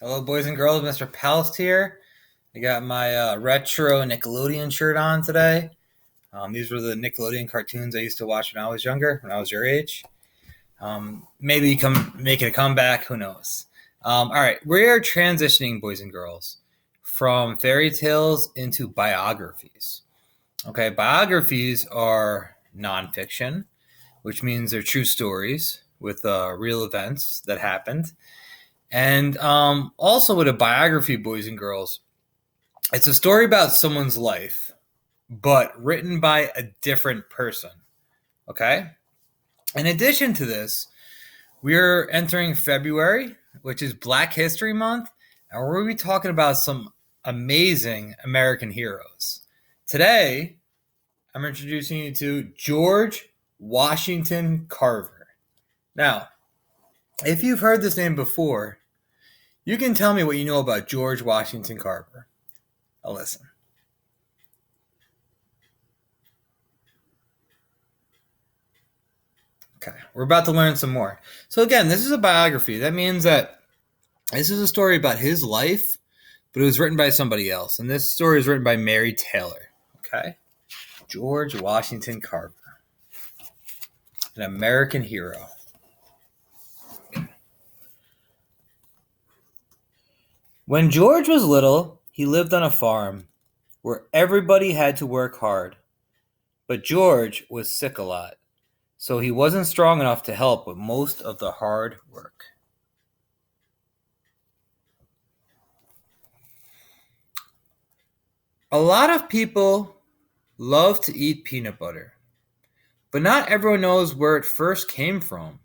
Hello, boys and girls. Mr. Palast here. I got my retro Nickelodeon shirt on today. These were the Nickelodeon cartoons I used to watch when I was younger, when I was your age. Maybe come making a comeback. Who knows? All right, we are transitioning, boys and girls, from fairy tales into biographies. Okay, biographies are nonfiction, which means they're true stories with real events that happened. And also with a biography, boys and girls, it's a story about someone's life, but written by a different person. Okay? In addition to this, we're entering February, which is Black History Month, and we're going to be talking about some amazing American heroes. Today, I'm introducing you to George Washington Carver. Now, if you've heard this name before, you can tell me what you know about George Washington Carver. I'll listen. Okay, we're about to learn some more. So again, this is a biography. That means that this is a story about his life, but it was written by somebody else. And this story is written by Mary Taylor. Okay? George Washington Carver, an American hero. When George was little, he lived on a farm where everybody had to work hard. But George was sick a lot, so he wasn't strong enough to help with most of the hard work. A lot of people love to eat peanut butter, but not everyone knows where it first came from.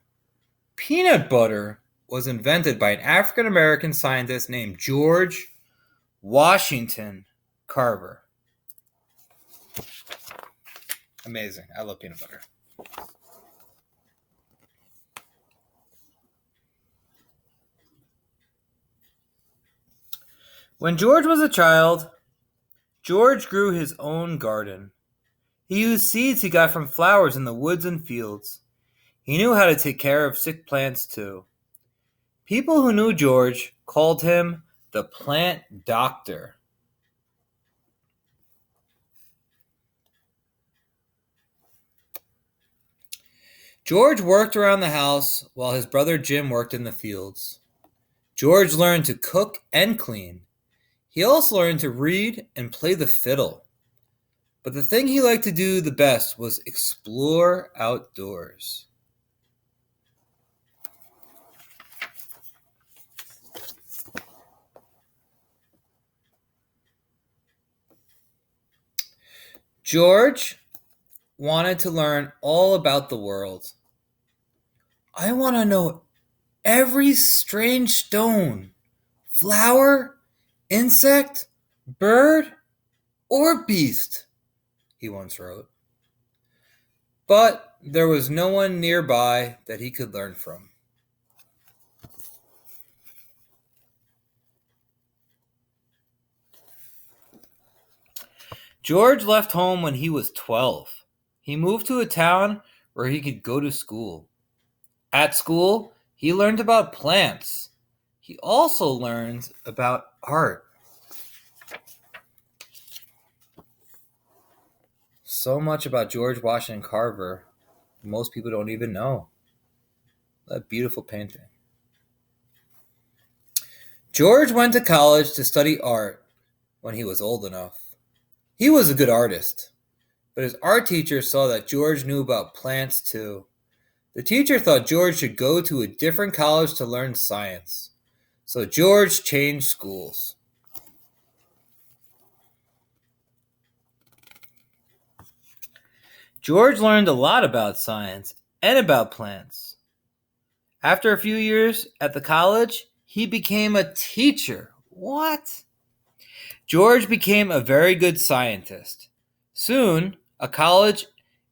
Peanut butter was invented by an African American scientist named George Washington Carver. Amazing. I love peanut butter. When George was a child, George grew his own garden. He used seeds he got from flowers in the woods and fields. He knew how to take care of sick plants too. People who knew George called him the plant doctor. George worked around the house while his brother Jim worked in the fields. George learned to cook and clean. He also learned to read and play the fiddle. But the thing he liked to do the best was explore outdoors. George wanted to learn all about the world. I want to know every strange stone, flower, insect, bird, or beast, he once wrote. But there was no one nearby that he could learn from. George left home when he was 12. He moved to a town where he could go to school. At school, he learned about plants. He also learned about art. So much about George Washington Carver, most people don't even know. That beautiful painting. George went to college to study art when he was old enough. He was a good artist, but his art teacher saw that George knew about plants too. The teacher thought George should go to a different college to learn science, so George changed schools. George learned a lot about science and about plants. After a few years at the college, he became a teacher. What? George became a very good scientist. Soon, a college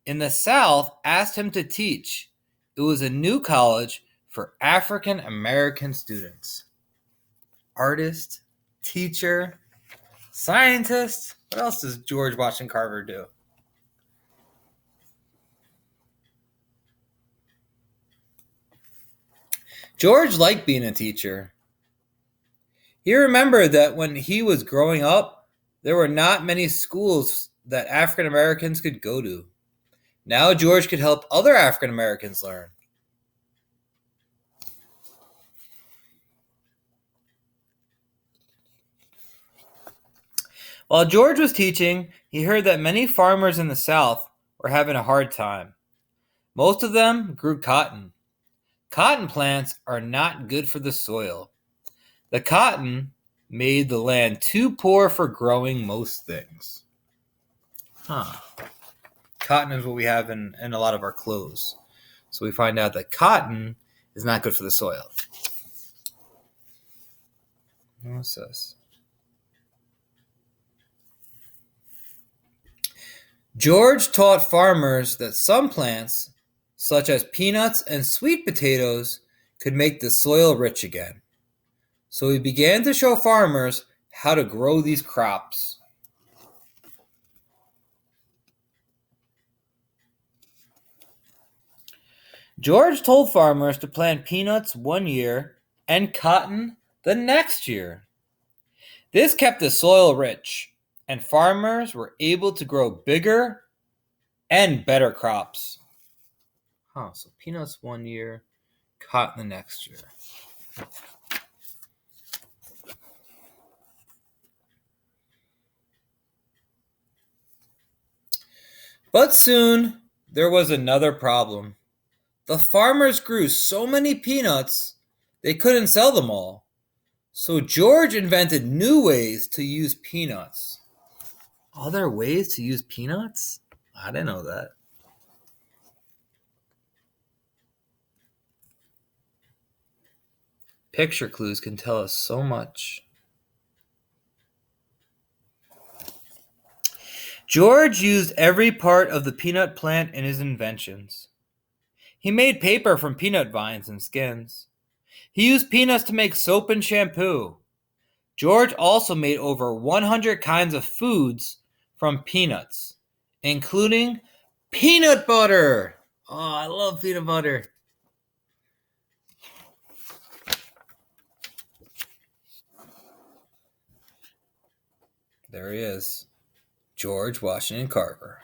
in the South asked him to teach. It was a new college for African American students. Artist, teacher, scientist. What else does George Washington Carver do? George liked being a teacher. He remembered that when he was growing up, there were not many schools that African Americans could go to. Now George could help other African Americans learn. While George was teaching, he heard that many farmers in the South were having a hard time. Most of them grew cotton. Cotton plants are not good for the soil. The cotton made the land too poor for growing most things. Cotton is what we have in a lot of our clothes. So we find out that cotton is not good for the soil. What's this? George taught farmers that some plants, such as peanuts and sweet potatoes, could make the soil rich again. So he began to show farmers how to grow these crops. George told farmers to plant peanuts one year and cotton the next year. This kept the soil rich, and farmers were able to grow bigger and better crops. So peanuts one year, cotton the next year. But soon, there was another problem. The farmers grew so many peanuts, they couldn't sell them all. So George invented new ways to use peanuts. Other ways to use peanuts? I didn't know that. Picture clues can tell us so much. George used every part of the peanut plant in his inventions. He made paper from peanut vines and skins. He used peanuts to make soap and shampoo. George also made over 100 kinds of foods from peanuts, including peanut butter. Oh, I love peanut butter. There he is, George Washington Carver,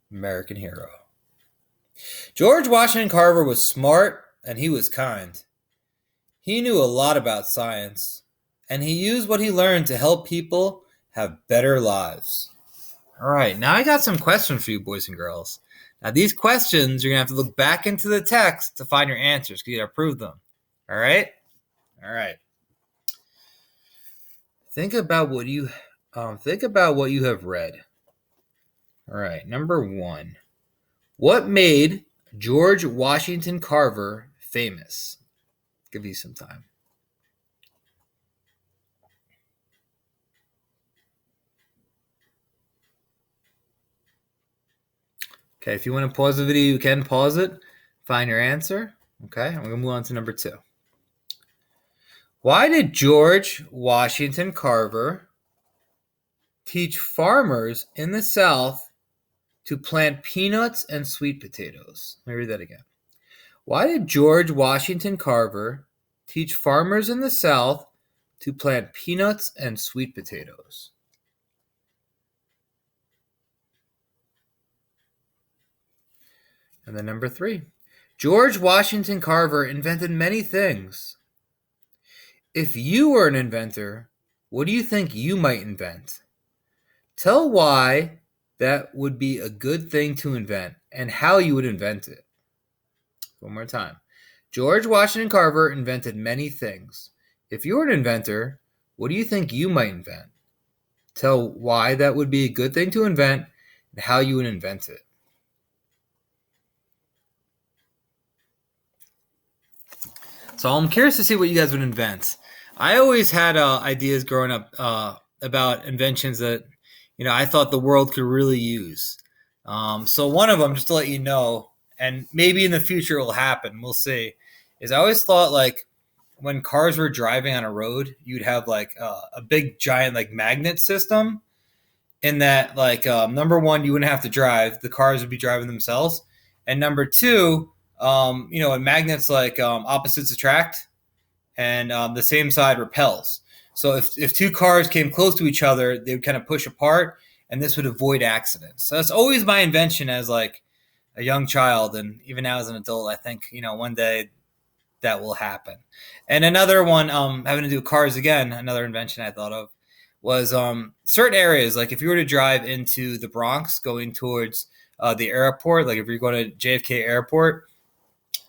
American hero. George Washington Carver was smart and he was kind. He knew a lot about science, and he used what he learned to help people have better lives. All right, now I got some questions for you, boys and girls. Now, these questions, you're going to have to look back into the text to find your answers because you got to prove them. All right? All right. Think about what you have read. All right, number 1. What made George Washington Carver famous? Give you some time. Okay, if you want to pause the video, you can pause it. Find your answer. Okay, I'm going to move on to number 2. Why did George Washington Carver teach farmers in the South to plant peanuts and sweet potatoes? Let me read that again. Why did George Washington Carver teach farmers in the South to plant peanuts and sweet potatoes? And then number 3. George Washington Carver invented many things. If you were an inventor, what do you think you might invent? Tell why that would be a good thing to invent and how you would invent it. One more time. George Washington Carver invented many things. If you were an inventor, what do you think you might invent? Tell why that would be a good thing to invent and how you would invent it. So I'm curious to see what you guys would invent. I always had ideas growing up about inventions that I thought the world could really use. So one of them, just to let you know, and maybe in the future it will happen, we'll see, is I always thought like when cars were driving on a road, you'd have like a big giant like magnet system in that number 1, you wouldn't have to drive. The cars would be driving themselves. And number 2, when magnets opposites attract and the same side repels. So if two cars came close to each other, they would kind of push apart, and this would avoid accidents. So that's always my invention as like a young child, and even now as an adult, I think one day that will happen. And another one, having to do with cars again, another invention I thought of was certain areas. Like if you were to drive into the Bronx going towards the airport, like if you're going to JFK Airport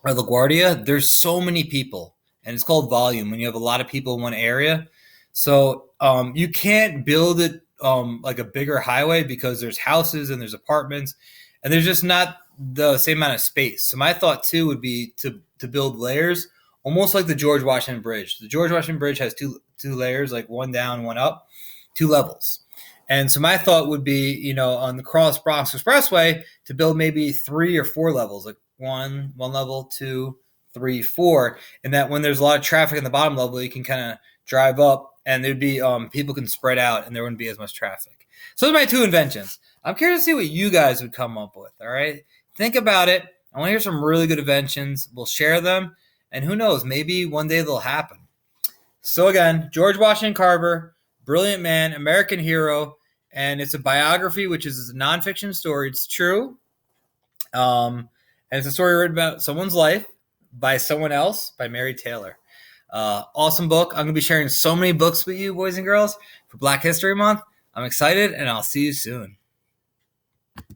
or LaGuardia, there's so many people, and it's called volume when you have a lot of people in one area. So you can't build it like a bigger highway because there's houses and there's apartments, and there's just not the same amount of space. So my thought too would be to build layers, almost like the George Washington Bridge. The George Washington Bridge has two layers, like one down, one up, two levels. And so my thought would be, on the Cross Bronx Expressway, to build maybe 3 or 4 levels, like one level, two, three, four, and that when there's a lot of traffic in the bottom level, you can kind of drive up, and there'd be people can spread out, and there wouldn't be as much traffic. So those are my two inventions. I'm curious to see what you guys would come up with. All right, think about it. I want to hear some really good inventions. We'll share them, and who knows, maybe one day they'll happen. So again, George Washington Carver, brilliant man, American hero, and it's a biography, which is a nonfiction story. It's true. And it's a story written about someone's life by someone else, by Mary Taylor. Awesome book. I'm going to be sharing so many books with you, boys and girls, for Black History Month. I'm excited, and I'll see you soon.